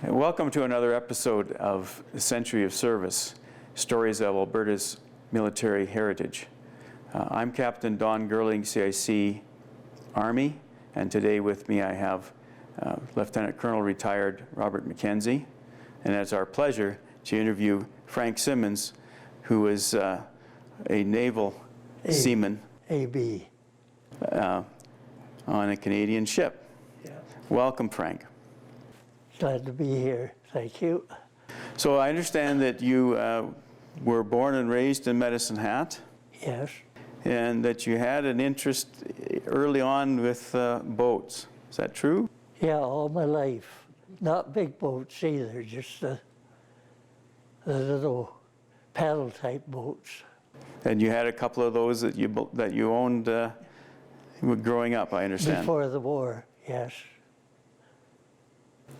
Welcome to another episode of The Century of Service, Stories of Alberta's Military Heritage. I'm Captain Don Gerling, CIC Army, and today with me I have Lieutenant Colonel retired Robert McKenzie, and it's our pleasure to interview Frank Simmons, who is a naval seaman AB. On a Canadian ship. Yeah. Welcome, Frank. Glad to be here. Thank you. So I understand that you were born and raised in Medicine Hat. Yes. And that you had an interest early on with boats. Is that true? Yeah, all my life. Not big boats either, just the little paddle-type boats. And you had a couple of those that you owned growing up, I understand. Before the war, yes.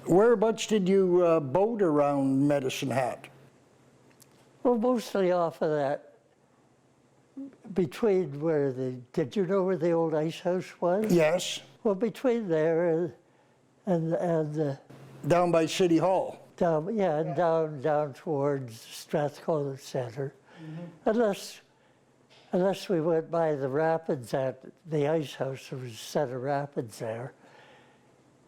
Whereabouts did you boat around Medicine Hat? Well, mostly off of that, between where did you know where the old ice house was? Yes. Well, between there and Down by City Hall? down, yeah, and down towards Strathcona Centre. Mm-hmm. Unless we went by the rapids at the ice house, there was a set of rapids there.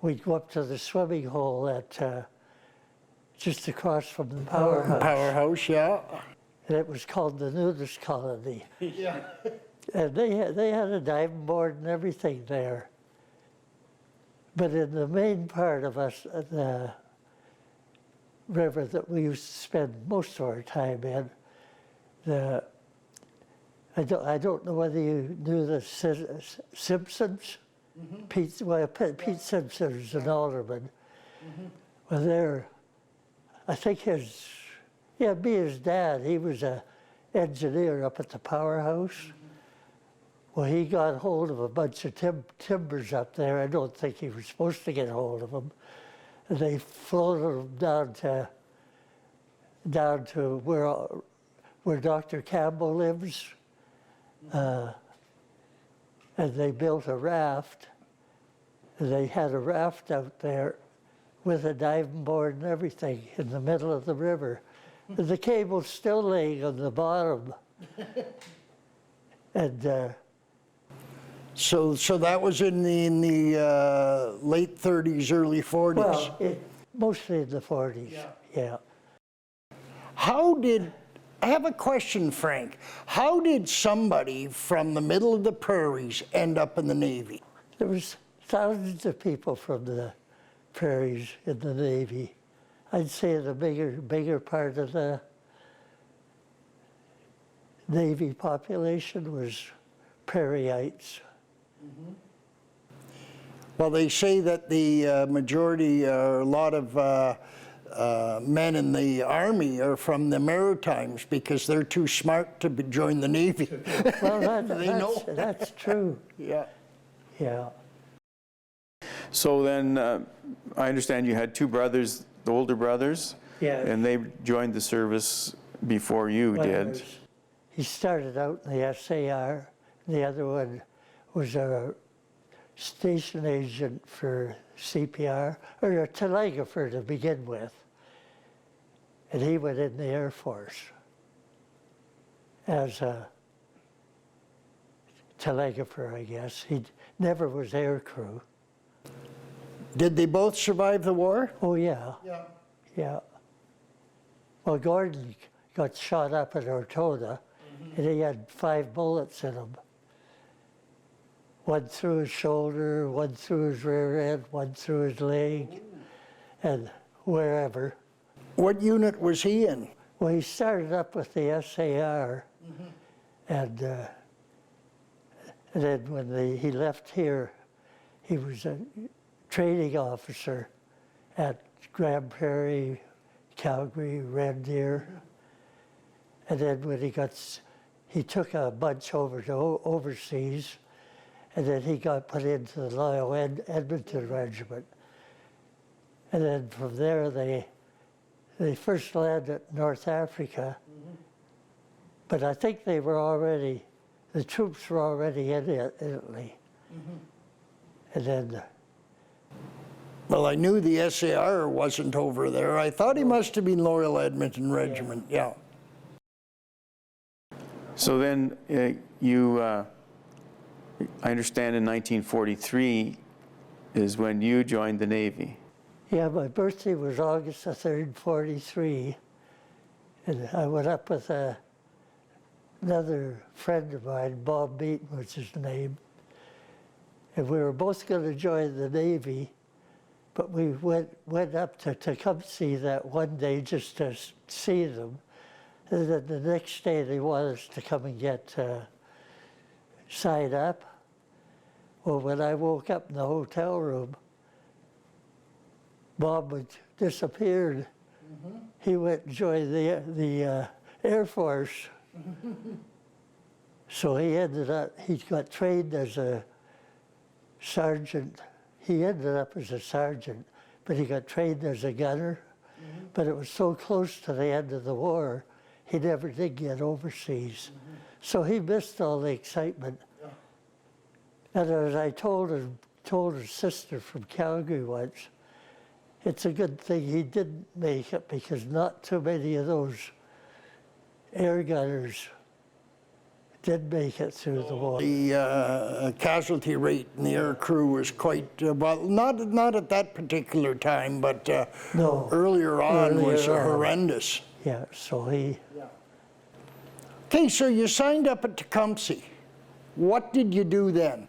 We'd go up to the swimming hole at just across from the powerhouse. Powerhouse, yeah. And it was called the Nudist Colony. Yeah. And they had a diving board and everything there. But in the main part of the river that we used to spend most of our time in, I don't know whether you knew the Simpsons. Mm-hmm. Pete Simpson is an alderman. Mm-hmm. Well, I think his dad, he was an engineer up at the powerhouse. Mm-hmm. Well, he got hold of a bunch of timbers up there. I don't think he was supposed to get hold of them. And they floated them down to where Dr. Campbell lives. And they built a raft. And they had a raft out there with a diving board and everything in the middle of the river. And the cable's still laying on the bottom. And So that was in the late 30s, early 40s? well, mostly in the 40s, yeah. I have a question, Frank. How did somebody from the middle of the prairies end up in the Navy? There was thousands of people from the prairies in the Navy. I'd say the bigger part of the Navy population was Prairieite. Mm-hmm. Well, they say that the majority, a lot of men in the Army are from the Maritimes because they're too smart to join the Navy. Well, that's true. Yeah. Yeah. So then I understand you had two brothers, the older brothers, Yeah. and they joined the service before you did. He started out in the SAR. The other one was a station agent for CPR, or a telegrapher to begin with. And he went in the Air Force as a telegrapher, I guess. He never was air crew. Did they both survive the war? Oh, yeah. Yeah. Yeah. Well, Gordon got shot up at Ortona, and he had 5 bullets in him. One through his shoulder, one through his rear end, one through his leg, and wherever. What unit was he in? Well, he started up with the SAR, and then when he left here, he was a training officer at Grand Prairie, Calgary, Red Deer. And then when he took a bunch over to overseas, and then he got put into the Loyal Edmonton Regiment. And then from there, they first landed at North Africa, but I think they were already, the troops were already in Italy. And then Well, I knew the SAR wasn't over there. I thought he must have been Loyal Edmonton Regiment, yeah. So then I understand in 1943 is when you joined the Navy. Yeah, my birthday was August the 3rd, 43, and I went up with another friend of mine, Bob Beaton was his name, and we were both going to join the Navy, but we went up to Tecumseh that one day just to see them, and then the next day they wanted us to come and get signed up. Well, when I woke up in the hotel room, Bob had disappeared. Mm-hmm. He went and joined the Air Force. So he got trained as a sergeant. He ended up as a sergeant, but he got trained as a gunner. Mm-hmm. But it was so close to the end of the war, he never did get overseas. Mm-hmm. So he missed all the excitement. And as I told his sister from Calgary once, it's a good thing he didn't make it because not too many of those air gunners did make it through the war. The casualty rate in the air crew was quite, well, not at that particular time, but No, earlier on was on. Horrendous. Yeah, so he... Yeah. Okay, so you signed up at Tecumseh. What did you do then?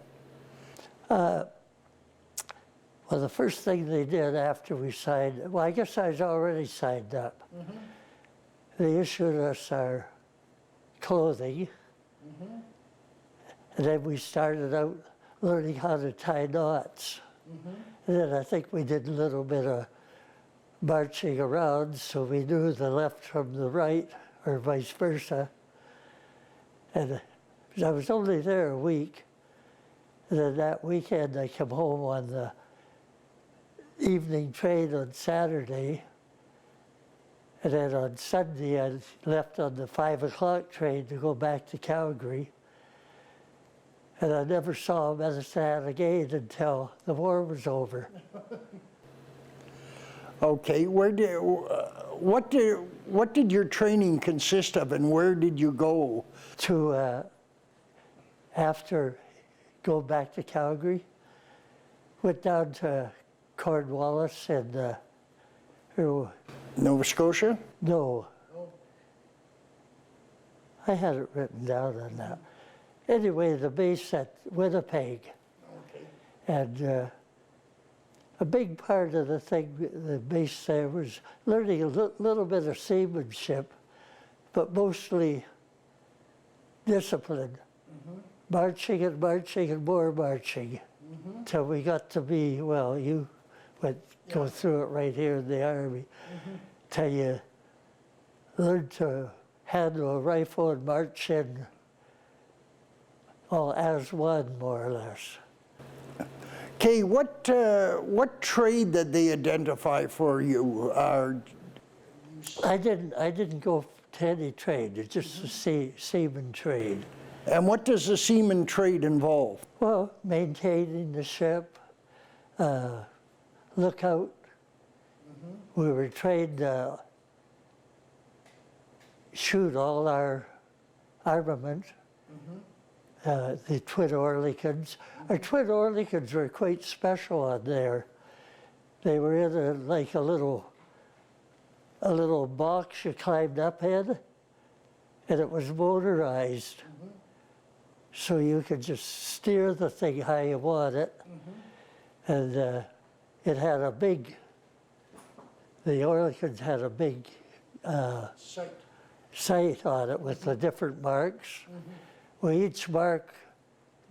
Well, the first thing they did after we signed, well, I guess I was already signed up. Mm-hmm. They issued us our clothing, mm-hmm. and then we started out learning how to tie knots. Mm-hmm. And then I think we did a little bit of marching around, so we knew the left from the right, or vice versa. And I was only there a week. And then that weekend, I come home on the evening train on Saturday. And then on Sunday, I left on the 5 o'clock train to go back to Calgary. And I never saw Medicine Hat again until the war was over. Okay, what did your training consist of, and where did you go? To, after go back to Calgary, went down to Cornwallis and Nova Scotia? No. I had it written down on that. Anyway, the base at Winnipeg. Okay. And a big part of the base there was learning a little bit of seamanship, but mostly discipline. Mm-hmm. Marching and marching and more marching, mm-hmm. till we got to be, well, you go through it right here in the Army, mm-hmm. till you learn to handle a rifle and march in all as one, more or less. Okay, what trade did they identify for you? I didn't go to any trade. It's just a seaman trade. And what does the seaman trade involve? Well, maintaining the ship, lookout. Mm-hmm. We were trained to shoot all our armament. Mm-hmm. The twin Oerlikons. Our twin Oerlikons were quite special on there. They were in like a little box you climbed up in, and it was motorized. Mm-hmm. So you could just steer the thing how you want it. Mm-hmm. And it had a big, the Oerlikons had a big sight on it with the different marks. Mm-hmm. Well, each mark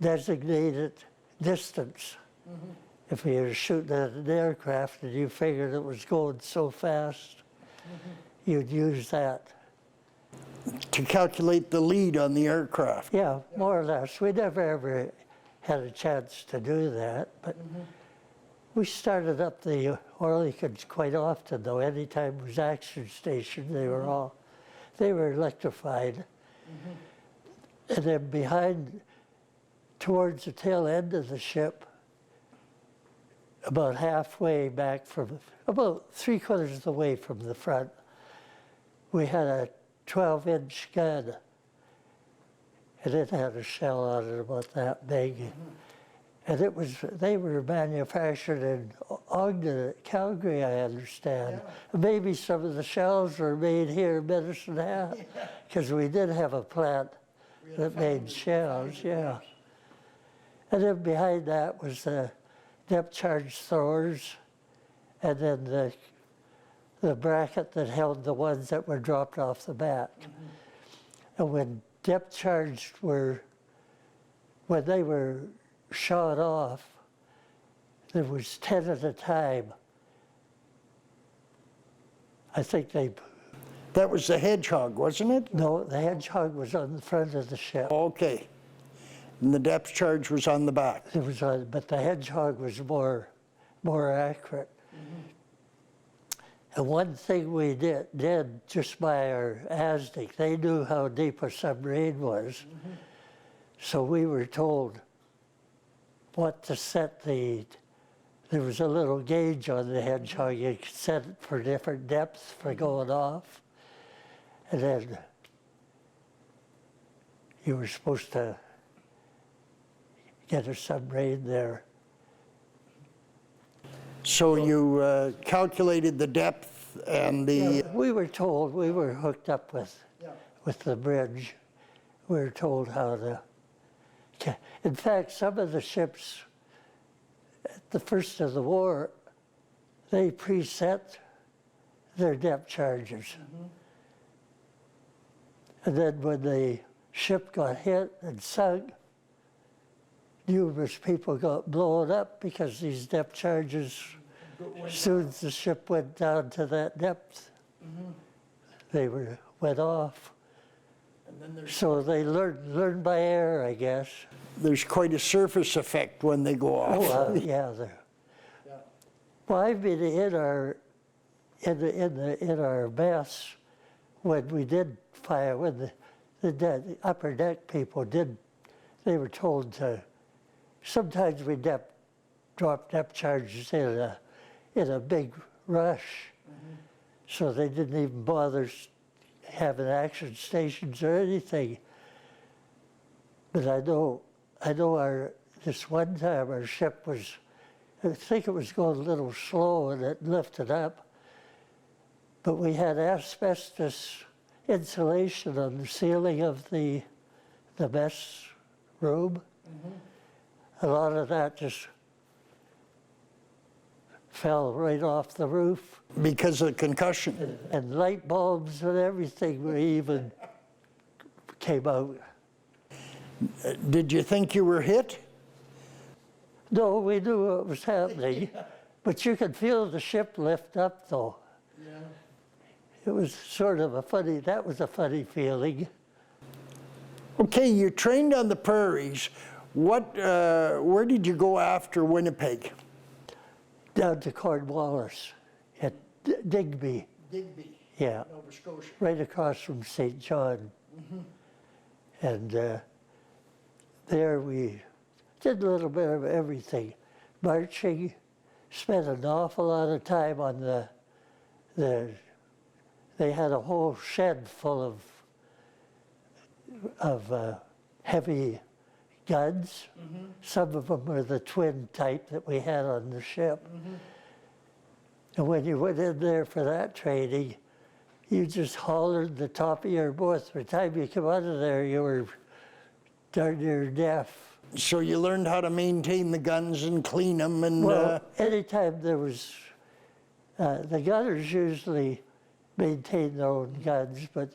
designated distance. Mm-hmm. If you were shooting at an aircraft and you figured it was going so fast, mm-hmm. you'd use that. To calculate the lead on the aircraft? Yeah, more or less. We never ever had a chance to do that, but mm-hmm. we started up the Oerlikons quite often, though. Anytime it was action station, they were they were electrified. Mm-hmm. And then behind, towards the tail end of the ship, about halfway back from, about 3/4 of the way from the front, we had a 12-inch gun, and it had a shell on it about that big. And they were manufactured in Ogden, Calgary, I understand. Maybe some of the shells were made here in Medicine Hat, because we did have a plant that made shells, yeah. And then behind that was the depth charge throwers, and then the bracket that held the ones that were dropped off the back. And when depth charged when they were shot off, there was 10 at a time. I think That was the Hedgehog, wasn't it? no, the Hedgehog was on the front of the ship. Okay. And the depth charge was on the back. It was on, but the Hedgehog was more accurate. And one thing we did just by our ASDIC, they knew how deep a submarine was. So we were told what to set there was a little gauge on the Hedgehog. You could set it for different depths for going off. And then you were supposed to get a submarine there. So you calculated the depth and the... We were told, we were hooked up with the bridge. We were told how to... In fact, some of the ships at the first of the war, they preset their depth charges. And then when the ship got hit and sunk, numerous people got blown up because these depth charges, as soon as the ship went down to that depth, they went off. So they learned by air, I guess. There's quite a surface effect when they go off. Oh, yeah. Well, I've been in our mess when we did fire, when the upper deck people they were told to, sometimes we drop depth charges in a big rush, so they didn't even bother having action stations or anything. But I know this one time our ship was, I think it was going a little slow and it lifted up, but we had asbestos insulation on the ceiling of the mess room. A lot of that just fell right off the roof. Because of concussion. And light bulbs and everything were even came out. Did you think you were hit? No, we knew what was happening, but you could feel the ship lift up though. It was sort of that was a funny feeling. Okay, you trained on the Prairies. Where did you go after Winnipeg? Down to Cornwallis at Digby. Digby, Yeah, Nova Scotia. right across from St. John. And there we did a little bit of everything. Marching, spent an awful lot of time on they had a whole shed full of heavy guns. Some of them were the twin type that we had on the ship. And when you went in there for that training, you just hollered the top of your voice. By the time you come out of there, you were darn near deaf. So you learned how to maintain the guns and clean them and... Well, anytime there was, the gunners usually maintain their own guns, but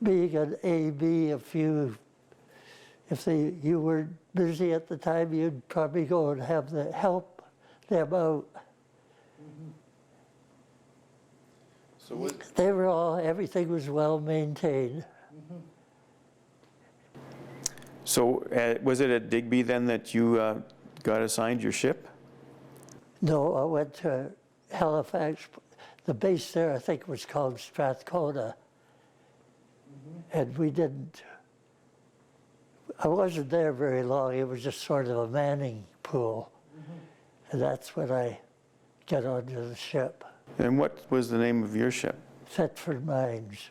being an AB, if you were busy at the time, you'd probably go and have help them out. So everything was well maintained. So was it at Digby then that you got assigned your ship? No, I went to Halifax. The base there, I think, was called Strathcona. And I wasn't there very long. It was just sort of a manning pool. And that's when I got onto the ship, And what was the name of your ship? Thetford Mines.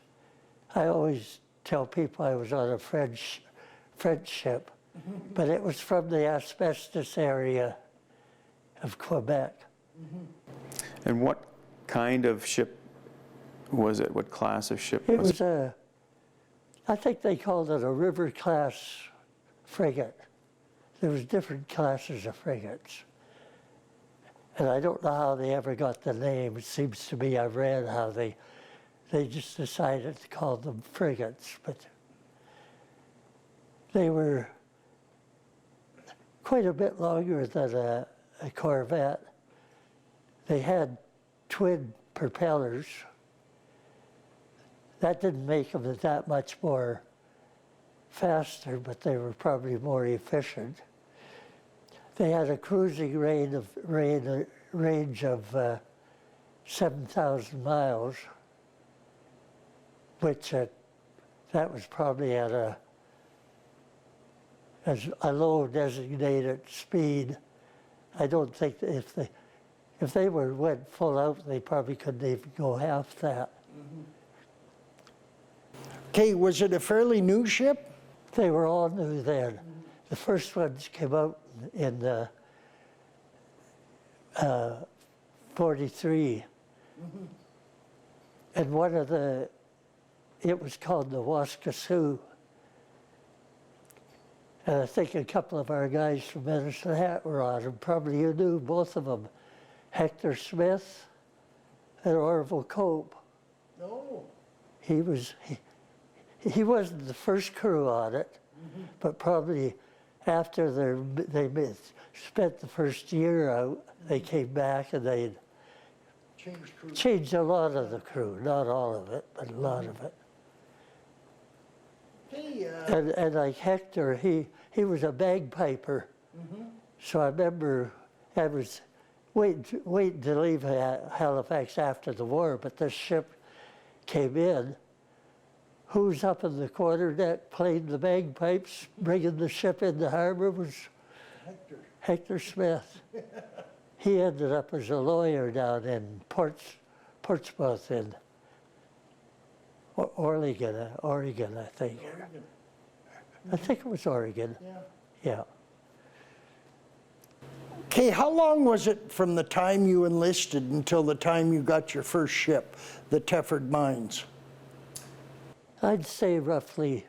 I always tell people I was on a French ship, but it was from the asbestos area of Quebec. And what kind of ship was it? What class of ship It was it? I think they called it a river class frigate. There was different classes of frigates. And I don't know how they ever got the name. It seems to me I've read how they just decided to call them frigates, but they were quite a bit longer than a corvette. They had twin propellers. That didn't make them that much more faster, but they were probably more efficient. They had a cruising range of 7,000 miles, which that was probably at a low designated speed. I don't think that if they went full out, they probably couldn't even go half that. Okay, was it a fairly new ship? They were all new then. The first ones came out in 43. And it was called the Waskasoo. And I think a couple of our guys from Medicine Hat were on them. Probably you knew both of them, Hector Smith and Orville Cope. No. He wasn't the first crew on it, but probably after they spent the first year out, they came back and they changed a lot of the crew, not all of it, but a lot of it. Hey, And like Hector, he was a bagpiper, so I remember I was waiting to leave Halifax after the war, but this ship came in. Who's up in the quarterdeck playing the bagpipes, bringing the ship into harbor was Hector Smith. He ended up as a lawyer down in Portsmouth in Oregon, I think. I think it was Oregon. Yeah. okay, how long was it from the time you enlisted until the time you got your first ship, the Thetford Mines? I'd say roughly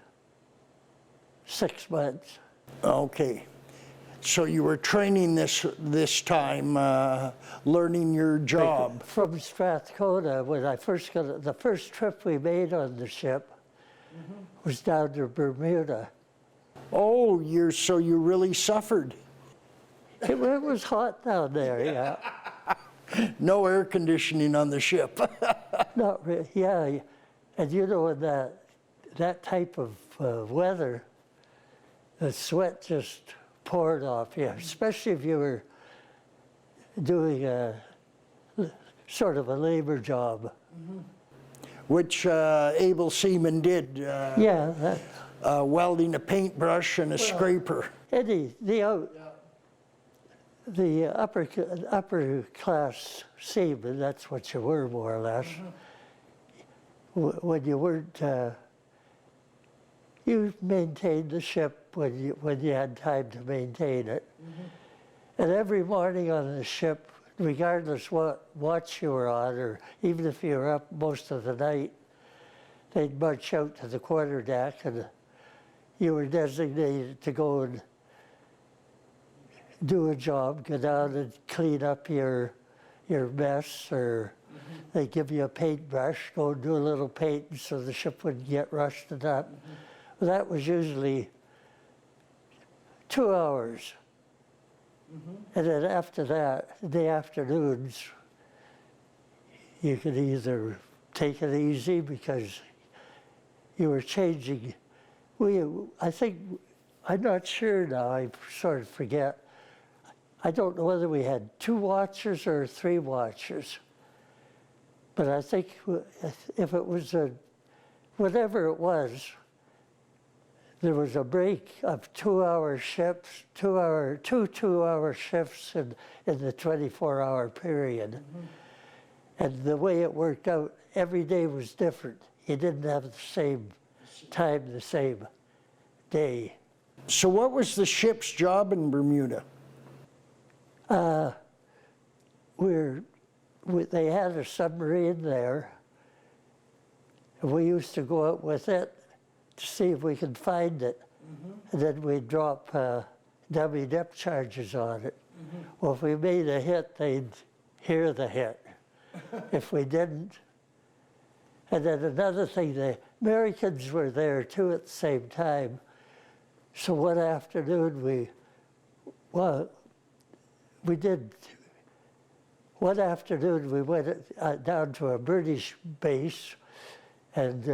6 months. Okay. So you were training this time, learning your job. From Strathcona, when I first got the first trip we made on the ship was down to Bermuda. Oh, so you really suffered. It was hot down there, yeah. No air conditioning on the ship. Not really, yeah. And you know, in that type of weather, the sweat just poured off you, especially if you were doing sort of a labor job. Which able seamen did. Yeah. Welding a paintbrush and a scraper. Eddie, the upper class seaman, that's what you were more or less. When you weren't, you maintained the ship when you had time to maintain it. And every morning on the ship, regardless what watch you were on, or even if you were up most of the night, they'd march out to the quarterdeck, and you were designated to go and do a job, go down and clean up your mess, or they give you a paintbrush, go and do a little painting so the ship wouldn't get rusted up. Well, that was usually 2 hours. And then after that, the afternoons, you could either take it easy because you were changing. I think, I'm not sure now, I sort of forget. I don't know whether we had 2 watchers or 3 watchers. But I think if it was whatever it was, there was a break of 2-hour shifts, two 2-hour shifts in the 24-hour period. And the way it worked out, every day was different. You didn't have the same time, the same day. So what was the ship's job in Bermuda? They had a submarine there, and we used to go out with it to see if we could find it. And then we'd drop dummy depth charges on it. Well, if we made a hit, they'd hear the hit. If we didn't. And then another thing, the Americans were there too at the same time. So one afternoon one afternoon we went down to a British base and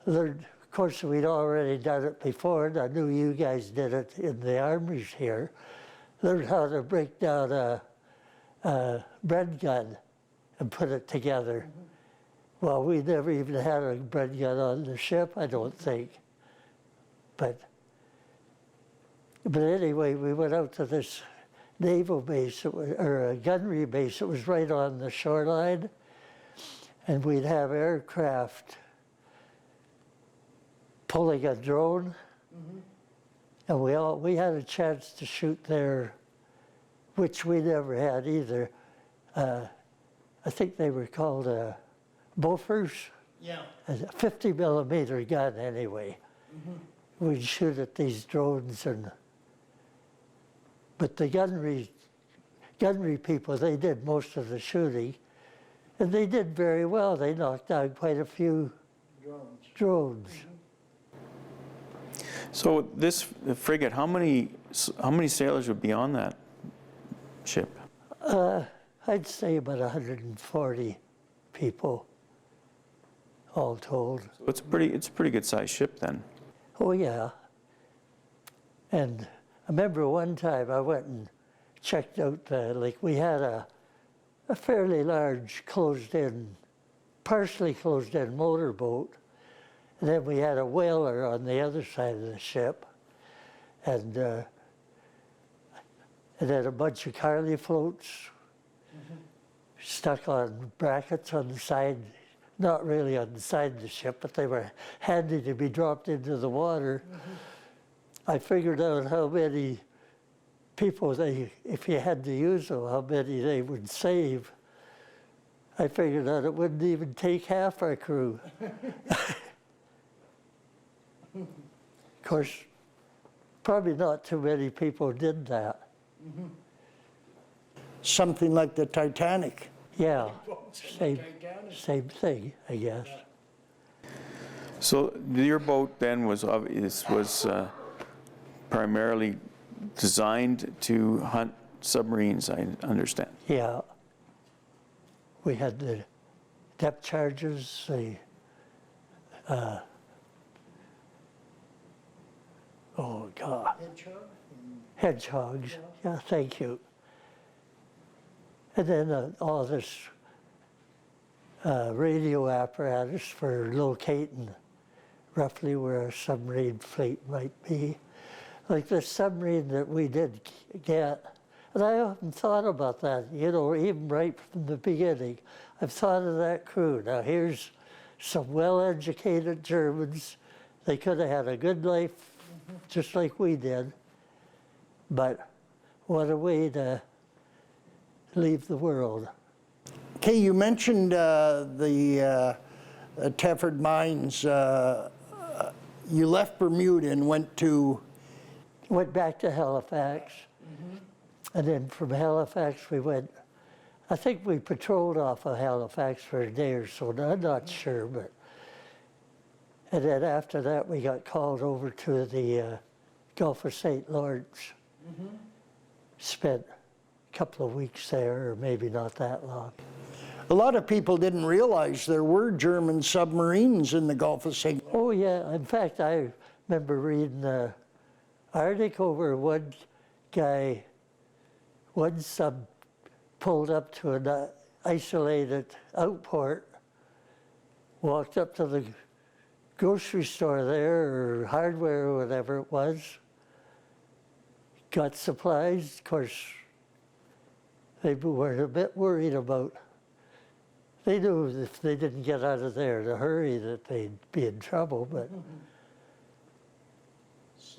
learned, of course we'd already done it before, and I knew you guys did it in the armies here, learned how to break down a bread gun and put it together. Well, we never even had a bread gun on the ship, I don't think. But anyway, we went out to this naval base, or a gunnery base. It was right on the shoreline, and we'd have aircraft pulling a drone, and we had a chance to shoot there, which we never had either. I think they were called Bofors. Yeah. A 50 millimeter gun, anyway. We'd shoot at these drones, but the gunnery people, they did most of the shooting, and they did very well. They knocked down quite a few drones. So this frigate, how many sailors would be on that ship? I'd say about 140 people, all told. So it's a pretty good sized ship then. Oh, yeah. And I remember one time I went and checked out we had a fairly large partially closed-in motorboat. And then we had a whaler on the other side of the ship. And then a bunch of Carly floats stuck on brackets on the side. Not really on the side of the ship, but they were handy to be dropped into the water. I figured out how many people if you had to use them, how many they would save. I figured out it wouldn't even take half our crew. Of course, probably not too many people did that. Something like the Titanic. Yeah, same thing, I guess. So your boat then was primarily designed to hunt submarines, I understand. Yeah. We had the depth charges, the oh God. Hedgehogs. Yeah, thank you. And then all this radio apparatus for locating roughly where a submarine fleet might be. Like the submarine that we did get, and I often thought about that, even right from the beginning. I've thought of that crew. Now here's some well-educated Germans. They could have had a good life just like we did, but what a way to leave the world. Okay, you mentioned the Tefford mines. You left Bermuda and Went back to Halifax, and then from Halifax we went, I think we patrolled off of Halifax for a day or so, I'm not sure, but, and then after that we got called over to the Gulf of St. Lawrence. Spent a couple of weeks there, or maybe not that long. A lot of people didn't realize there were German submarines in the Gulf of St. Oh yeah, in fact I remember reading an article where one sub pulled up to an isolated outport, walked up to the grocery store there, or hardware, or whatever it was. Got supplies. Of course, they were a bit worried about. They knew if they didn't get out of there in a hurry that they'd be in trouble, but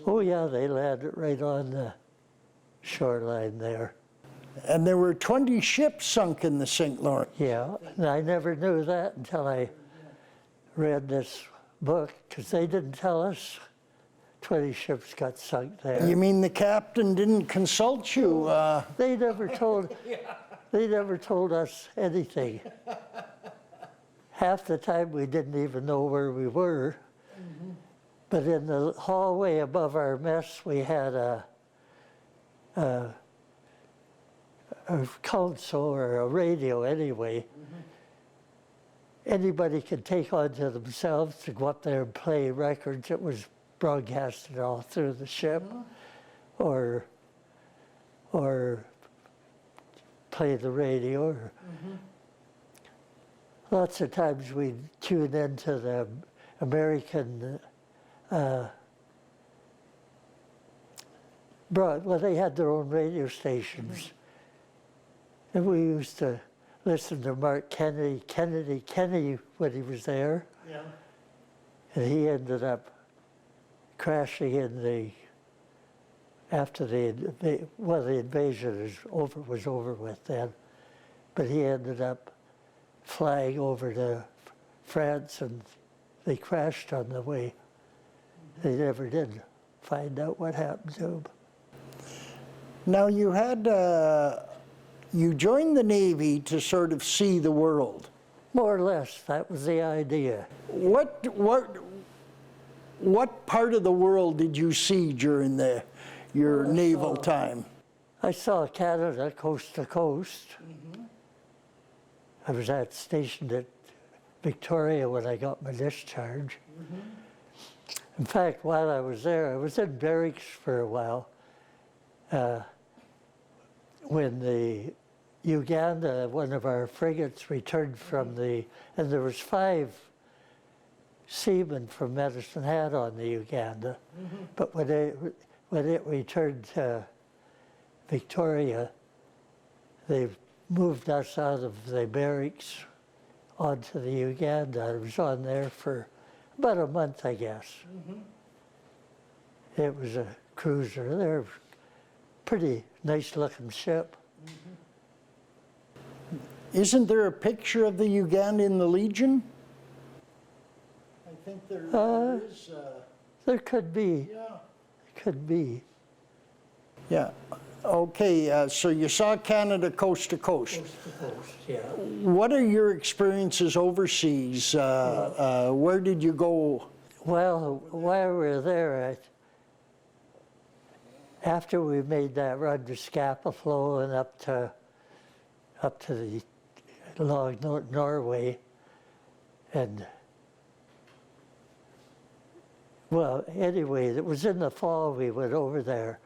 oh yeah, they landed right on the shoreline there. And there were 20 ships sunk in the St. Lawrence. Yeah, and I never knew that until I read this book, because they didn't tell us 20 ships got sunk there. You mean the captain didn't consult you? They never told. They never told us anything. Half the time we didn't even know where we were. But in the hallway above our mess, we had a console or a radio anyway. Anybody could take onto themselves to go up there and play records. It was broadcasted all through the ship, or play the radio. Or lots of times we'd tune into the American well, they had their own radio stations. And we used to listen to Mark Kennedy when he was there. Yeah. And he ended up crashing in after the invasion was over with then. But he ended up flying over to France, and they crashed on the way. They never did find out what happened to him. Now you had, you joined the Navy to sort of see the world. More or less, that was the idea. What part of the world did you see during your naval time? I saw Canada coast to coast. I was stationed at Victoria when I got my discharge. In fact, while I was there, I was in barracks for a while. When the Uganda, one of our frigates, returned from and there was 5 seamen from Medicine Hat on the Uganda, but when it returned to Victoria, they moved us out of the barracks onto the Uganda. I was on there for about a month, I guess. It was a cruiser. They're a pretty nice-looking ship. Isn't there a picture of the Uganda in the Legion? I think there is. There could be. Yeah. Could be. Yeah. Okay, so you saw Canada coast to coast. Coast to coast, yeah. What are your experiences overseas? Where did you go? Well, while we were there, after we made that run to Scapa Flow and up to the along Norway, and well, anyway, it was in the fall we went over there.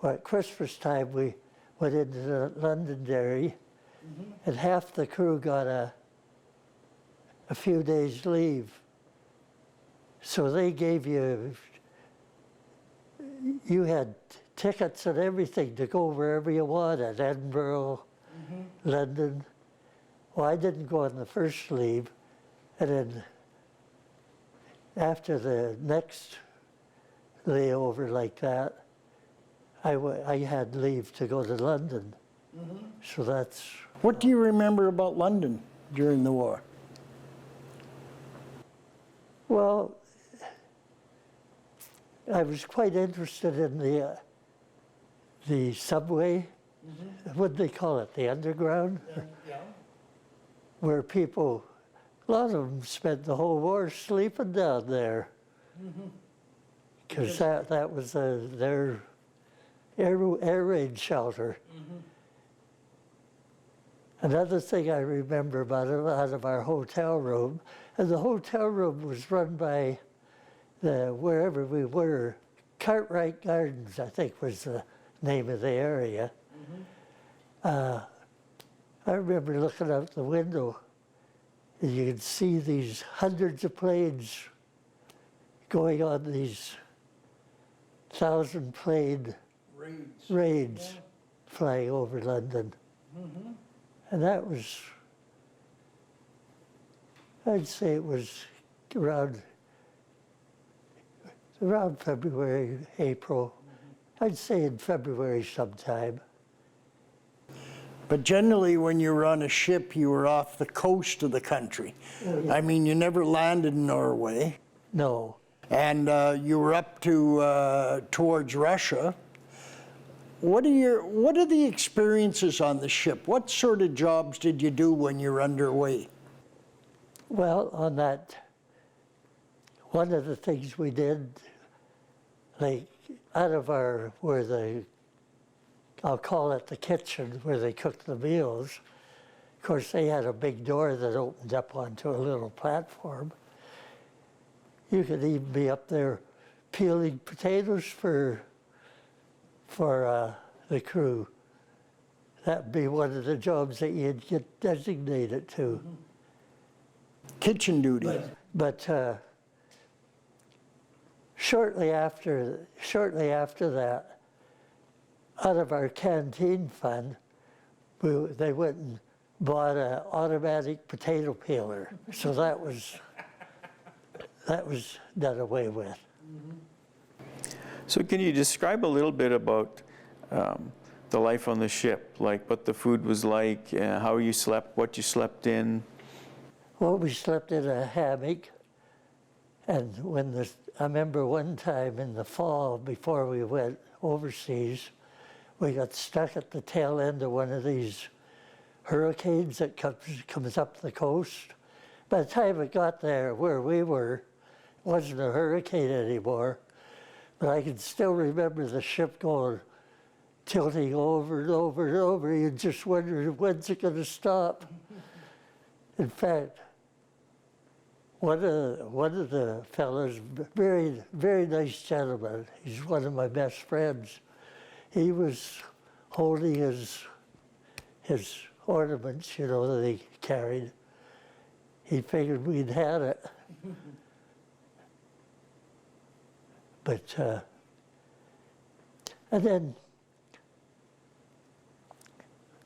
Well, at Christmas time we went into the Londonderry, and half the crew got a few days leave. So they gave you had tickets and everything to go wherever you wanted, Edinburgh, London. Well, I didn't go on the first leave, and then after the next layover like that, I had leave to go to London. So that's... What do you remember about London during the war? Well, I was quite interested in the subway. What do they call it? The underground? Yeah. Where people, a lot of them spent the whole war sleeping down there. Because that was their air raid shelter. Another thing I remember about it, out of our hotel room, and the hotel room was run by wherever we were, Cartwright Gardens, I think was the name of the area. I remember looking out the window, and you could see these hundreds of planes going on these 1,000-plane raids flying over London. And that was, I'd say it was around February, April. I'd say in February sometime. But generally, when you were on a ship, you were off the coast of the country. Oh, yeah. I mean, you never landed in Norway. No. And you were up to towards Russia. What are the experiences on the ship? What sort of jobs did you do when you were underway? Well, on that, one of the things we did, like out of our, I'll call it the kitchen, where they cooked the meals. Of course, they had a big door that opened up onto a little platform. You could even be up there peeling potatoes for the crew. That'd be one of the jobs that you'd get designated to. Kitchen duty. But shortly after that, out of our canteen fund, they went and bought an automatic potato peeler. So that was done away with. So can you describe a little bit about the life on the ship, like what the food was like, how you slept, what you slept in? Well, we slept in a hammock, and I remember one time in the fall before we went overseas, we got stuck at the tail end of one of these hurricanes that comes up the coast. By the time it got there where we were, it wasn't a hurricane anymore, but I can still remember the ship going, tilting over and over and over. You just wondered, when's it going to stop? In fact, one of the fellows, very, very nice gentleman, he's one of my best friends, he was holding his ornaments, you know, that he carried. He figured we'd had it. But, and then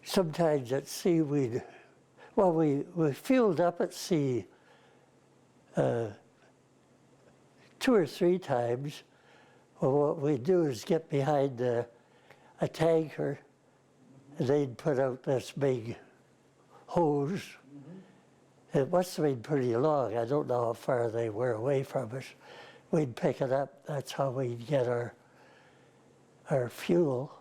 sometimes at sea we fueled up at sea 2 or 3 times. Well, what we'd do is get behind a tanker, and they'd put out this big hose. It must have been pretty long. I don't know how far they were away from us. We'd pick it up. That's how we'd get our fuel.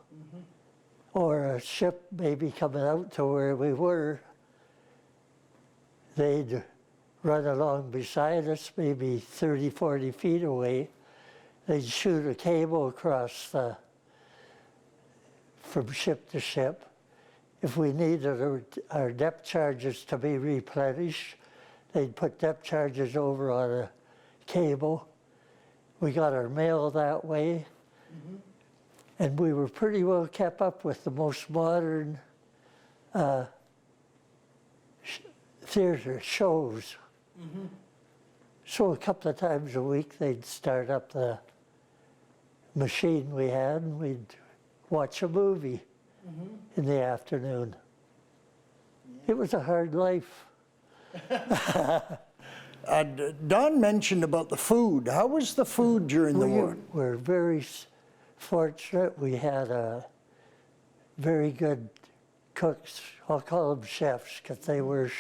Or a ship maybe coming out to where we were, they'd run along beside us, maybe 30, 40 feet away. They'd shoot a cable across from ship to ship. If we needed our depth charges to be replenished, they'd put depth charges over on a cable. We got our mail that way. And we were pretty well kept up with the most modern theater shows. So a couple of times a week, they'd start up the machine we had, and we'd watch a movie in the afternoon. It was a hard life. Don mentioned about the food. How was the food during the war? We were very fortunate. We had very good cooks. I'll call them chefs because they were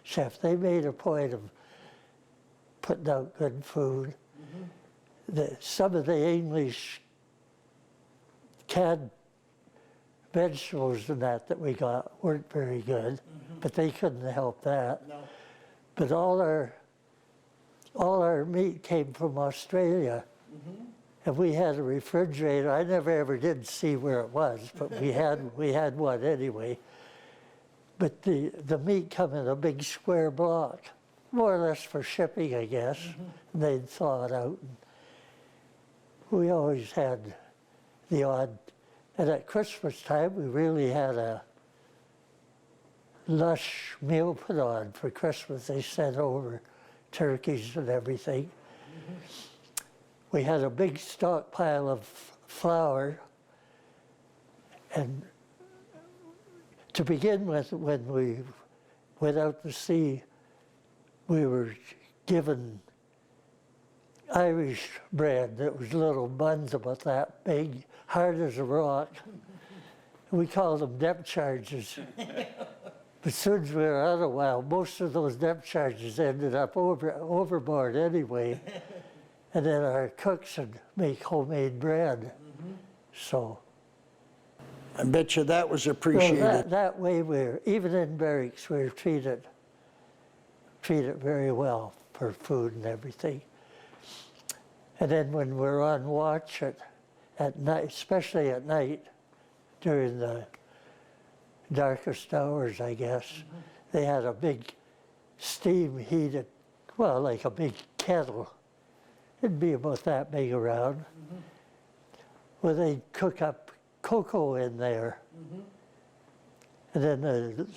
chefs. They made a point of putting out good food. Some of the English canned vegetables and that we got weren't very good, but they couldn't help that. No. But all our meat came from Australia. And we had a refrigerator. I never ever did see where it was, but we had one anyway. But the meat come in a big square block, more or less for shipping, I guess. And they'd thaw it out. And we always had the odd, and at Christmas time, we really had a lush meal put on for Christmas. They sent over turkeys and everything. we had a big stockpile of flour, and to begin with, when we went out to sea, we were given Irish bread that was little buns about that big, hard as a rock. We called them depth charges. But as soon as we were out a while, most of those depth charges ended up overboard anyway. And then our cooks would make homemade bread. So I bet you that was well, appreciated. that way even in barracks, we were treated very well for food and everything. And then when we're on watch at night, especially at night, during the darkest hours, I guess, they had a big steam heated, well, like a big kettle. It'd be about that big around. Where they'd cook up cocoa in there. And then the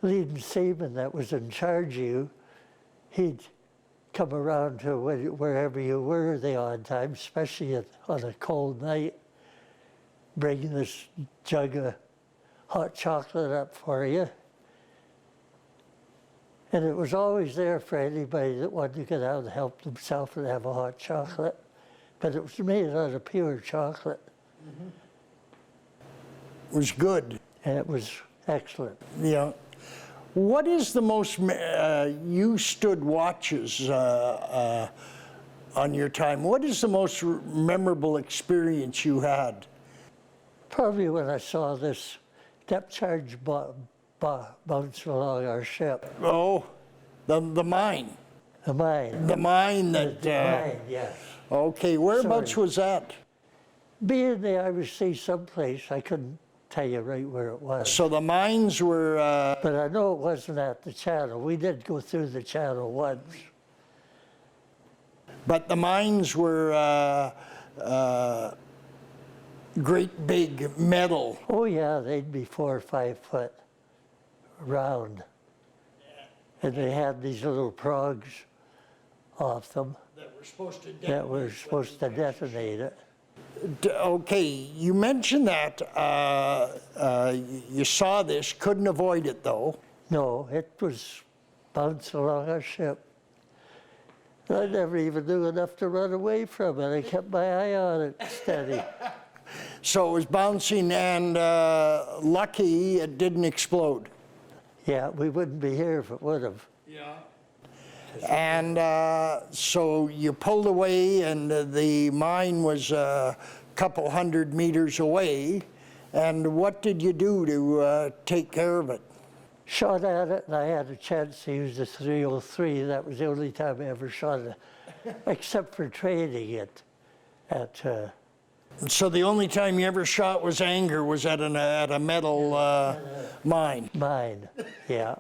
leading seaman that was in charge of you, he'd come around to wherever you were the odd time, especially on a cold night, bring this jug of hot chocolate up for you. And it was always there for anybody that wanted to get out and help themselves and have a hot chocolate. But it was made out of pure chocolate. It was good. And it was excellent. Yeah. What is the most, you stood watches on your time. What is the most memorable experience you had? Probably when I saw this depth charge bounce along our ship. Oh, the mine. The mine. The mine that... The mine, yes. Okay, whereabouts was that? Being the Irish Sea someplace, I couldn't tell you right where it was. So the mines were... But I know it wasn't at the channel. We did go through the channel once. But the mines were great big metal. Oh yeah, they'd be 4 or 5 foot round. And they had these little prongs off them That were supposed to that were supposed to detonate it. Okay, you mentioned that you saw this, couldn't avoid it though. No, it was bouncing along our ship. I never even knew enough to run away from it. I kept my eye on it steady. So it was bouncing and lucky it didn't explode. Yeah, we wouldn't be here if it would have. Yeah. And so you pulled away and the mine was a couple 100 meters away. And what did you do to take care of it? Shot at it, and I had a chance to use the 303. That was the only time I ever shot it, except for training it at So the only time you ever shot was anger was at a metal mine. mine, yeah.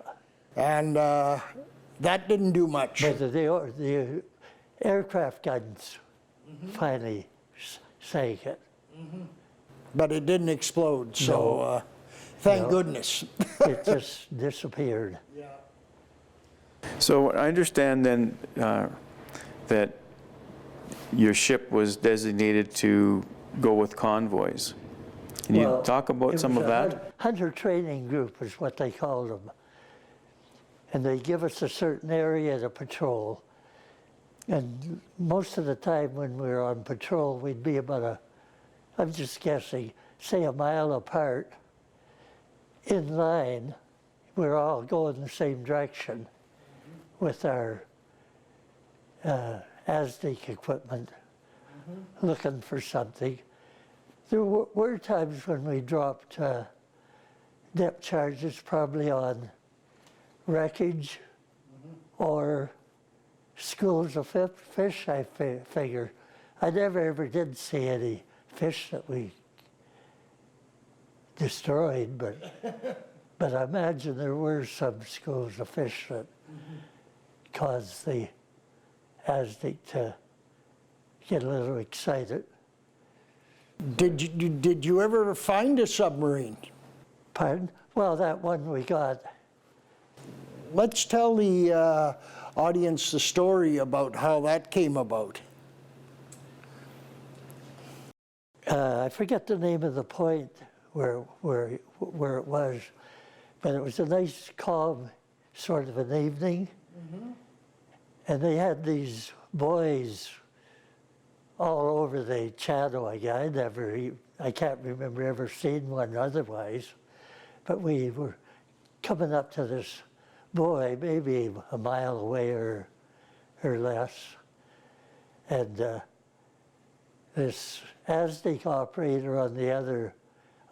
And that didn't do much. But the aircraft guns finally sank it. But it didn't explode, so thank goodness. It just disappeared. So I understand then that your ship was designated to go with convoys. Can you talk about some of that? Hunter training group is what they called them. And they give us a certain area to patrol. And most of the time when we were on patrol, we'd be about I'm just guessing, say a mile apart, in line. We're all going the same direction with our ASDIC equipment, looking for something. There were times when we dropped depth charges, probably on wreckage or schools of fish, I figure. I never ever did see any fish that we destroyed, but I imagine there were some schools of fish that caused the ASDIC to get a little excited. Did you ever find a submarine? Pardon? Well, that one we got. Let's tell the audience the story about how that came about. I forget the name of the point where it was, but it was a nice, calm sort of an evening. And they had these boys all over the channel. I can't remember ever seeing one otherwise, but we were coming up to this buoy, maybe a mile away or less, and this ASDIC operator on the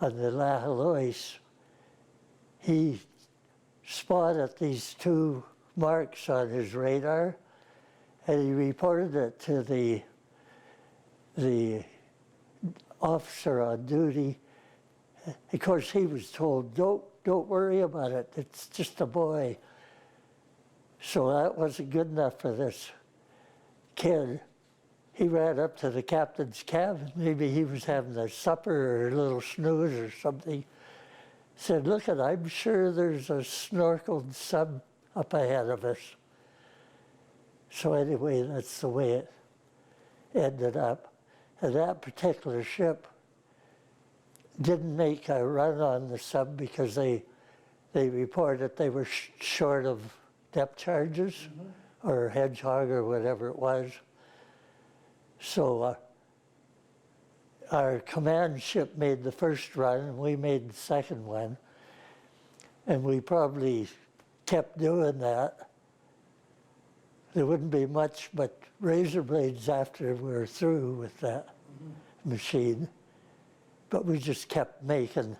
La Halois, he spotted these two marks on his radar, and he reported it to the officer on duty. Of course, he was told, don't worry about it, it's just a boy. So that wasn't good enough for this kid. He ran up to the captain's cabin. Maybe he was having a supper or a little snooze or something. Said, look, I'm sure there's a snorkeled sub up ahead of us. So anyway, that's the way it ended up. And that particular ship didn't make a run on the sub because they reported they were short of depth charges or hedgehog or whatever it was. So our command ship made the first run and we made the second one. And we probably kept doing that. There wouldn't be much but razor blades after we were through with that machine. But we just kept making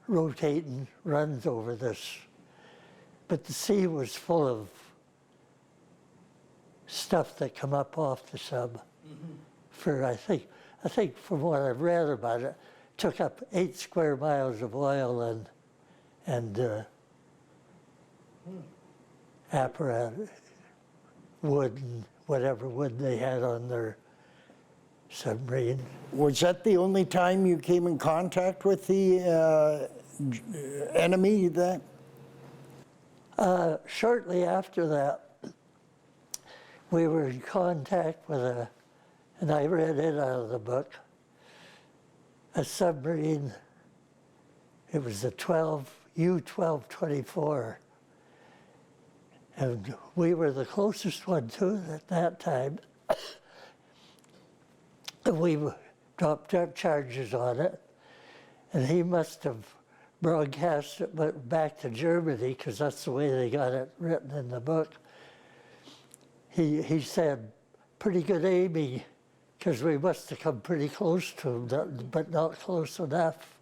rotating runs over this. But the sea was full of stuff that come up off the sub. For I think from what I've read about it, took up 8 square miles of oil and apparatus, wood and whatever wood they had on their submarine. Was that the only time you came in contact with the enemy then? Shortly after that, we were in contact with and I read it out of the book, a submarine. It was the U-1224. And we were the closest one to it at that time. And we dropped depth charges on it. And he must have broadcast it back to Germany, because that's the way they got it written in the book. He said, pretty good aiming, because we must have come pretty close to him, but not close enough.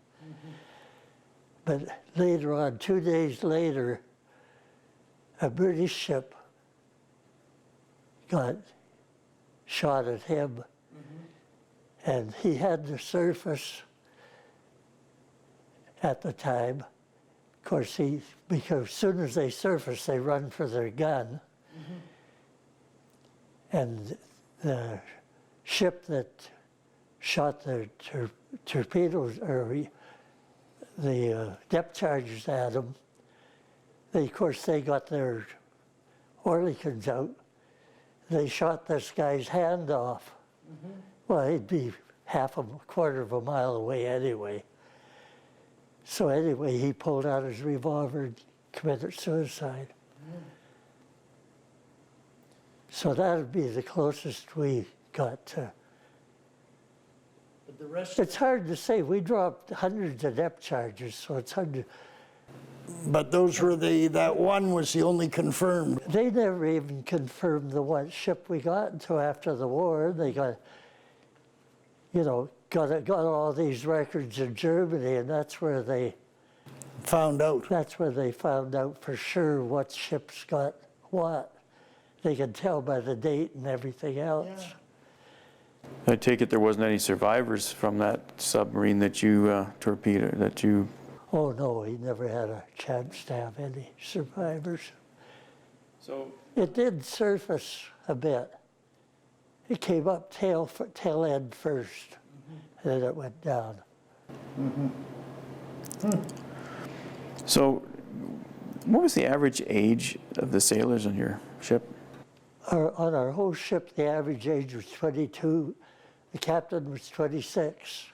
But later on, 2 days later, a British ship got shot at him, and he had to surface at the time. Of course, because as soon as they surface, they run for their gun. And the ship that shot the torpedoes, or the depth charges at them, of course, they got their Oerlikons out. They shot this guy's hand off. Well, he'd be quarter of a mile away anyway. So anyway, he pulled out his revolver and committed suicide. So that would be the closest we got to. But the rest It's hard to say. We dropped hundreds of depth charges, so it's hard to. But those were that one was the only confirmed. They never even confirmed the one ship we got until after the war. They got all these records in Germany, and that's where they Found out. That's where they found out for sure what ships got what. They could tell by the date and everything else. I take it there wasn't any survivors from that submarine that you torpedoed, that you... Oh no, he never had a chance to have any survivors. So it did surface a bit. It came up tail end first, and then it went down. So what was the average age of the sailors on your ship? On our whole ship, the average age was 22. The captain was 26.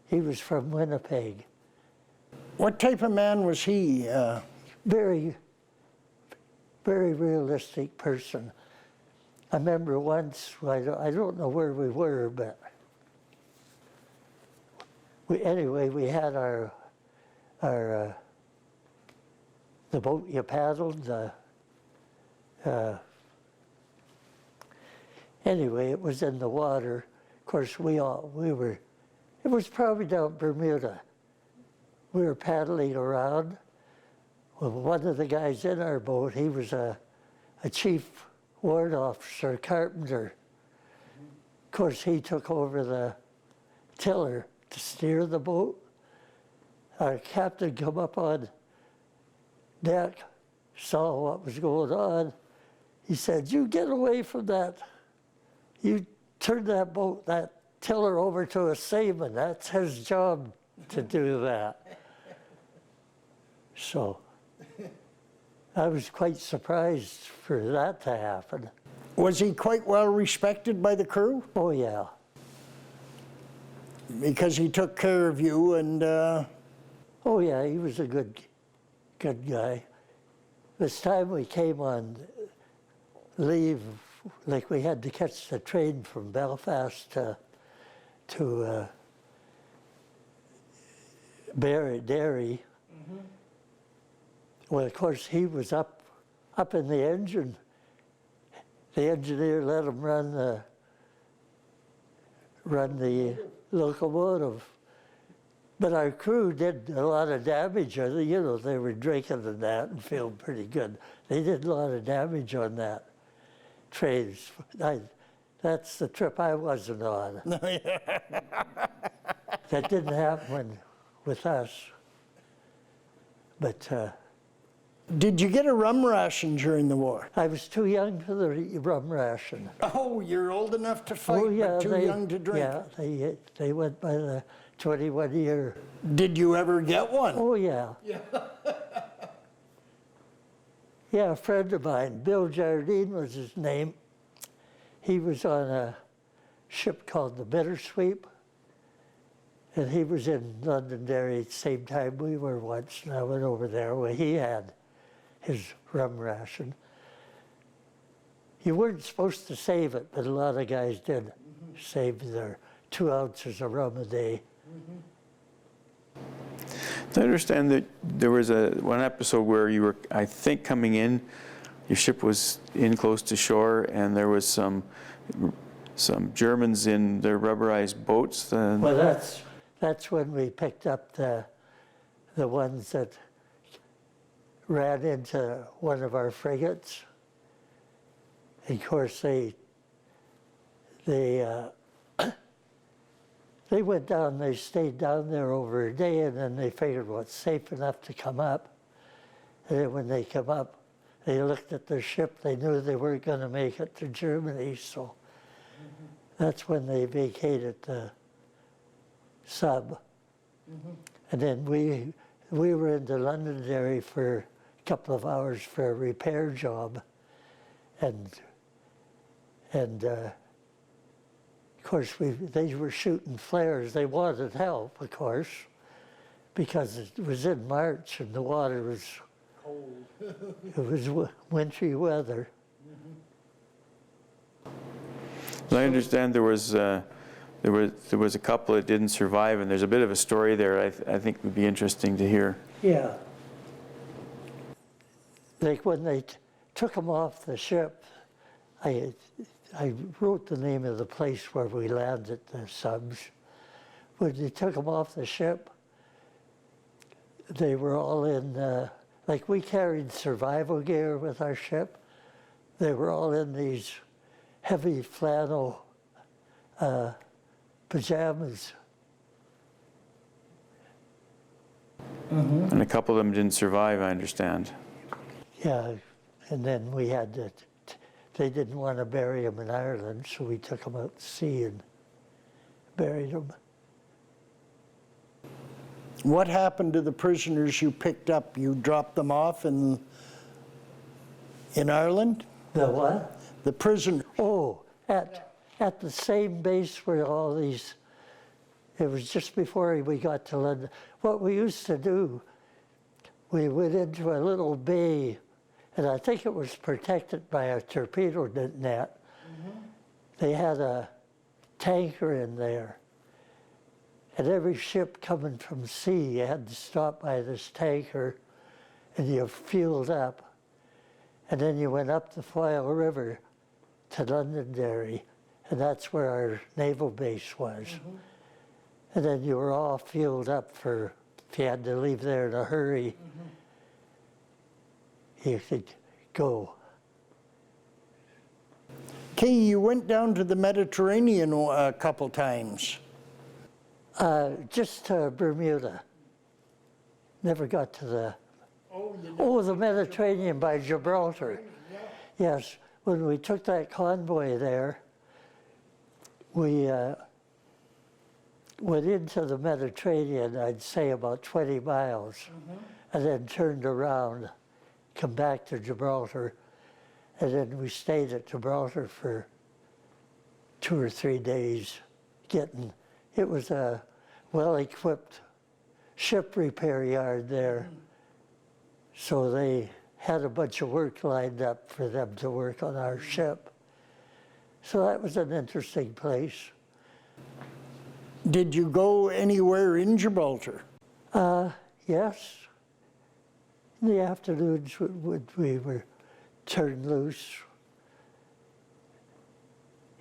He was from Winnipeg. What type of man was he? Very, very realistic person. I remember once, I don't know where we were, but anyway, we had our the boat you paddled. Anyway, it was in the water. Of course, we were. It was probably down Bermuda. We were paddling around. Well, one of the guys in our boat, he was a chief warrant officer, carpenter. Of course, he took over the tiller to steer the boat. Our captain come up on deck, saw what was going on. He said, "You get away from that. You turn that boat, that tiller over to a seaman. That's his job to do that." So I was quite surprised for that to happen. Was he quite well respected by the crew? Oh, yeah. Because he took care of you and... Oh, yeah, he was a good guy. This time we came on leave, like we had to catch the train from Belfast to Derry. Well, of course, he was up in the engine. The engineer let him run the locomotive. But our crew did a lot of damage. You know, they were drinking and that and feeling pretty good. They did a lot of damage on that train. That's the trip I wasn't on. That didn't happen with us. But Did you get a rum ration during the war? I was too young for the rum ration. Oh, you're old enough to fight, but too young to drink. Yeah, they went by the 21-year. Did you ever get one? Oh, yeah. Yeah, a friend of mine, Bill Jardine was his name. He was on a ship called the Bittersweep, and he was in Londonderry at the same time we were once, and I went over there where he had his rum ration. You weren't supposed to save it, but a lot of guys did save their 2 ounces of rum a day. I understand that there was one episode where you were, I think, coming in, your ship was in close to shore, and there was some Germans in their rubberized boats. Well, that's when we picked up the ones that ran into one of our frigates. And of course, they went down, they stayed down there over a day, and then they figured, well, it's safe enough to come up. And then when they come up, they looked at their ship, they knew they weren't going to make it to Germany, so that's when they vacated the sub. And then we were into Londonderry for a couple of hours for a repair job, and of course they were shooting flares. They wanted help, of course, because it was in March and the water was cold. It was wintry weather. I understand there was a couple that didn't survive, and there's a bit of a story there I think would be interesting to hear. Yeah. Like when they took them off the ship, I wrote the name of the place where we landed the subs. When they took them off the ship, they were all in, like we carried survival gear with our ship. They were all in these heavy flannel pajamas. And a couple of them didn't survive, I understand. Yeah, and then we had to, they didn't want to bury them in Ireland, so we took them out to sea and buried them. What happened to the prisoners you picked up? You dropped them off in Ireland? The what? The prisoners. Oh, at the same base where all these It was just before we got to London. What we used to do, we went into a little bay, and I think it was protected by a torpedo net. They had a tanker in there. And every ship coming from sea, you had to stop by this tanker, and you fueled up. And then you went up the Foyle River to Londonderry, and that's where our naval base was. And then you were all fueled up for, if you had to leave there in a hurry, you could go. Kay, you went down to the Mediterranean a couple times. Just to Bermuda. Never got to the... Oh, the Mediterranean by Gibraltar. Yes, when we took that convoy there, we went into the Mediterranean, I'd say about 20 miles, and then turned around, come back to Gibraltar, and then we stayed at Gibraltar for 2 or 3 days, it was a well-equipped ship repair yard there. So they had a bunch of work lined up for them to work on our ship. So that was an interesting place. Did you go anywhere in Gibraltar? Yes. In the afternoons, we were turned loose.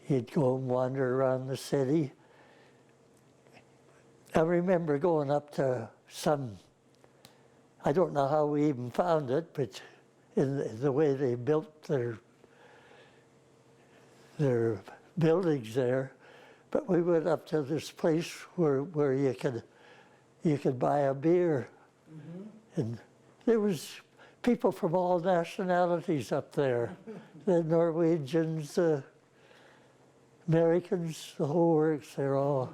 You'd go and wander around the city. I remember going up to some, I don't know how we even found it, but in the way they built their buildings there. But we went up to this place where you could buy a beer. And there was people from all nationalities up there. The Norwegians, the Americans, the whole works, they're all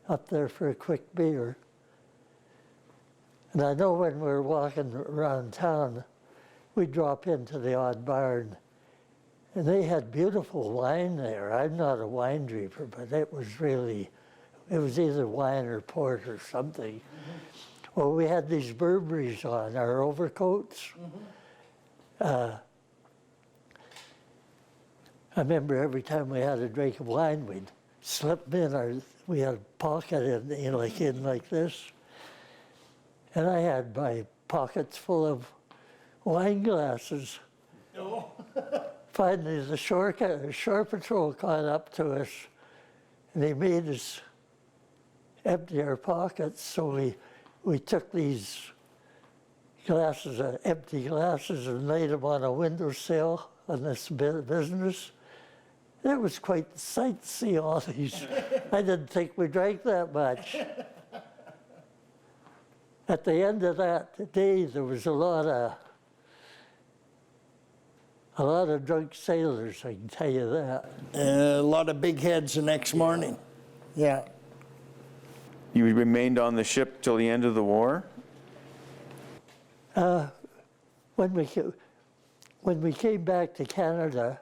up there for a quick beer. And I know when we were walking around town, we'd drop into the odd barn, and they had beautiful wine there. I'm not a wine drinker, but it was either wine or port or something. Well, we had these Burberrys on, our overcoats. I remember every time we had a drink of wine, we'd slip we had a pocket in like this. And I had my pockets full of wine glasses. Finally, the shore patrol caught up to us, and they made us empty our pockets. So we took these glasses, empty glasses, and laid them on a windowsill on this business. It was quite the sight to see all these. I didn't think we drank that much. At the end of that day, there was a lot of drunk sailors, I can tell you that. A lot of big heads the next morning. Yeah. You remained on the ship till the end of the war? When we came back to Canada,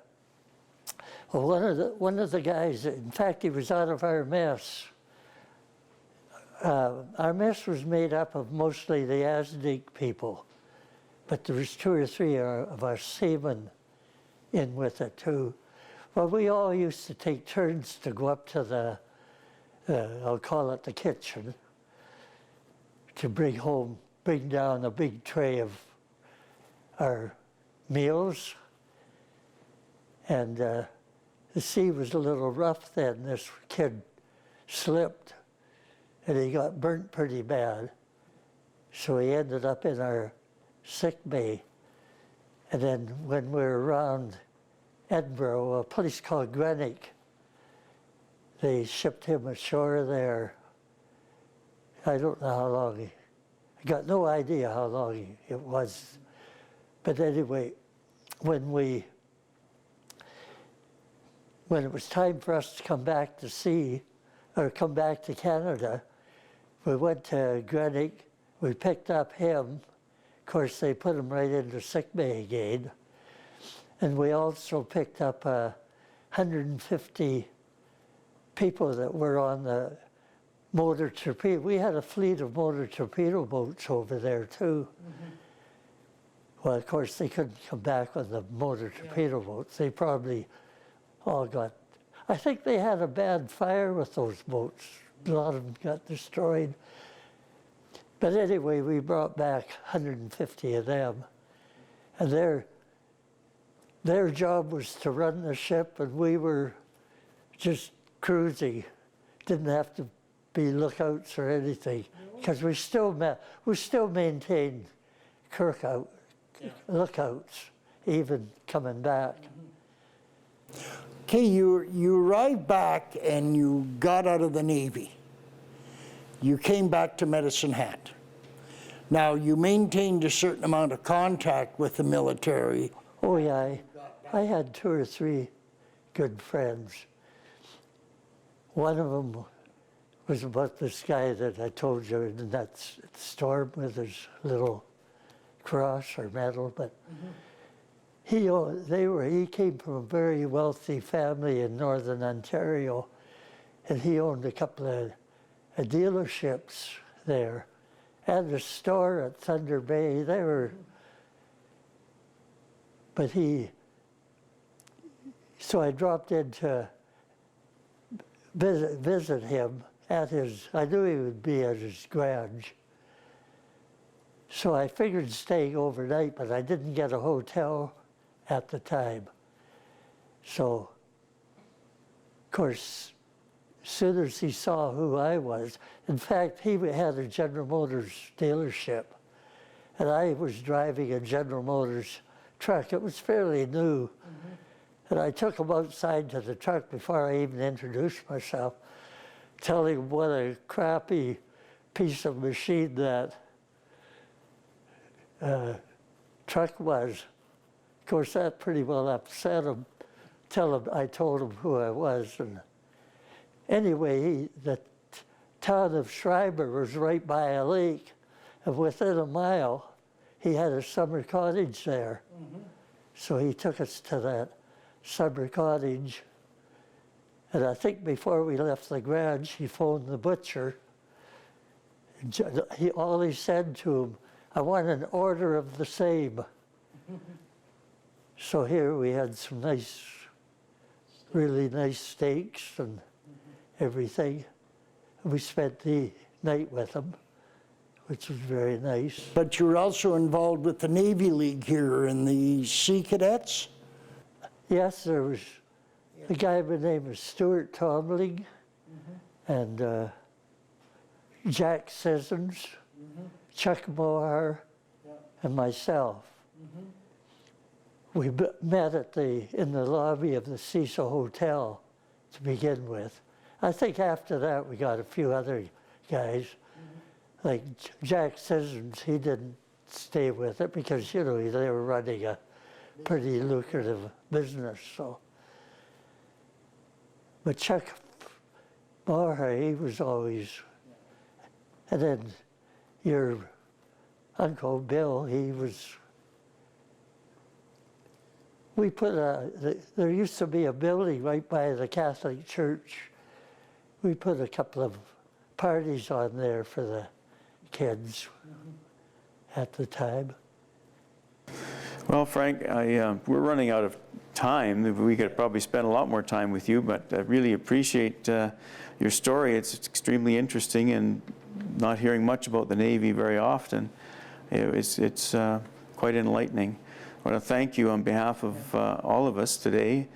one of the guys, in fact, he was out of our mess. Our mess was made up of mostly the Asnik people, but there was 2 or 3 of our seamen in with it too. Well, we all used to take turns to go up to I'll call it the kitchen, to bring down a big tray of our meals. And the sea was a little rough then. This kid slipped and he got burnt pretty bad. So he ended up in our sick bay. And then when we were around Edinburgh, a place called Greenock, they shipped him ashore there. I don't know how long I got no idea how long it was. But anyway, when it was time for us to come back to sea, or come back to Canada, we went to Greenock, we picked up him. Of course, they put him right into sick bay again. And we also picked up 150 people that were on motor torpedo. We had a fleet of motor torpedo boats over there too. Well, of course, they couldn't come back on the motor torpedo boats. They probably all got, I think they had a bad fire with those boats. A lot of them got destroyed. But anyway, we brought back 150 of them. And their job was to run the ship, and we were just cruising. Didn't have to be lookouts or anything, because we still maintained lookouts, even coming back. Okay, you arrived back and you got out of the Navy. You came back to Medicine Hat. Now, you maintained a certain amount of contact with the military. Oh yeah, I had 2 or 3 good friends. One of them was about this guy that I told you in that storm with his little cross or medal, but he came from a very wealthy family in northern Ontario, and he owned a couple of dealerships there and a store at Thunder Bay. So I dropped in to visit him at his, I knew he would be at his garage. So I figured staying overnight, but I didn't get a hotel at the time. So, of course, as soon as he saw who I was, in fact, he had a General Motors dealership, and I was driving a General Motors truck. It was fairly new. And I took him outside to the truck before I even introduced myself, telling him what a crappy piece of machine that truck was. Of course, that pretty well upset him. I told him who I was. And anyway, the town of Schreiber was right by a lake, and within a mile, he had a summer cottage there. So he took us to that summer cottage. And I think before we left the garage, he phoned the butcher. All he said to him, "I want an order of the same." So here we had some nice, really nice steaks and everything. We spent the night with him, which was very nice. But you were also involved with the Navy League here in the Sea Cadets? Yes, there was a guy by the name of Stuart Tomling and Jack Simmons, Chuck Moore, and myself. We met in the lobby of the Cecil Hotel to begin with. I think after that we got a few other guys. Like Jack Simmons, he didn't stay with it because, you know, they were running a pretty lucrative business, so. But Chuck Moore, he was always, and then your Uncle Bill, he was, there used to be a building right by the Catholic Church. We put a couple of parties on there for the kids at the time. Well, Frank, we're running out of time. We could probably spend a lot more time with you, but I really appreciate your story. It's extremely interesting, and not hearing much about the Navy very often. It's quite enlightening. I want to thank you on behalf of all of us today,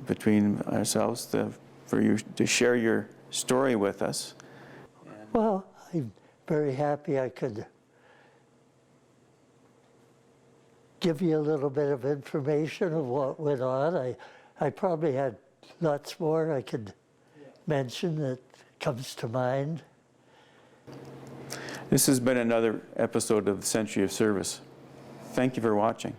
between ourselves, for you to share your story with us. Well, I'm very happy I could give you a little bit of information of what went on. I probably had lots more I could mention that comes to mind. This has been another episode of the Century of Service. Thank you for watching.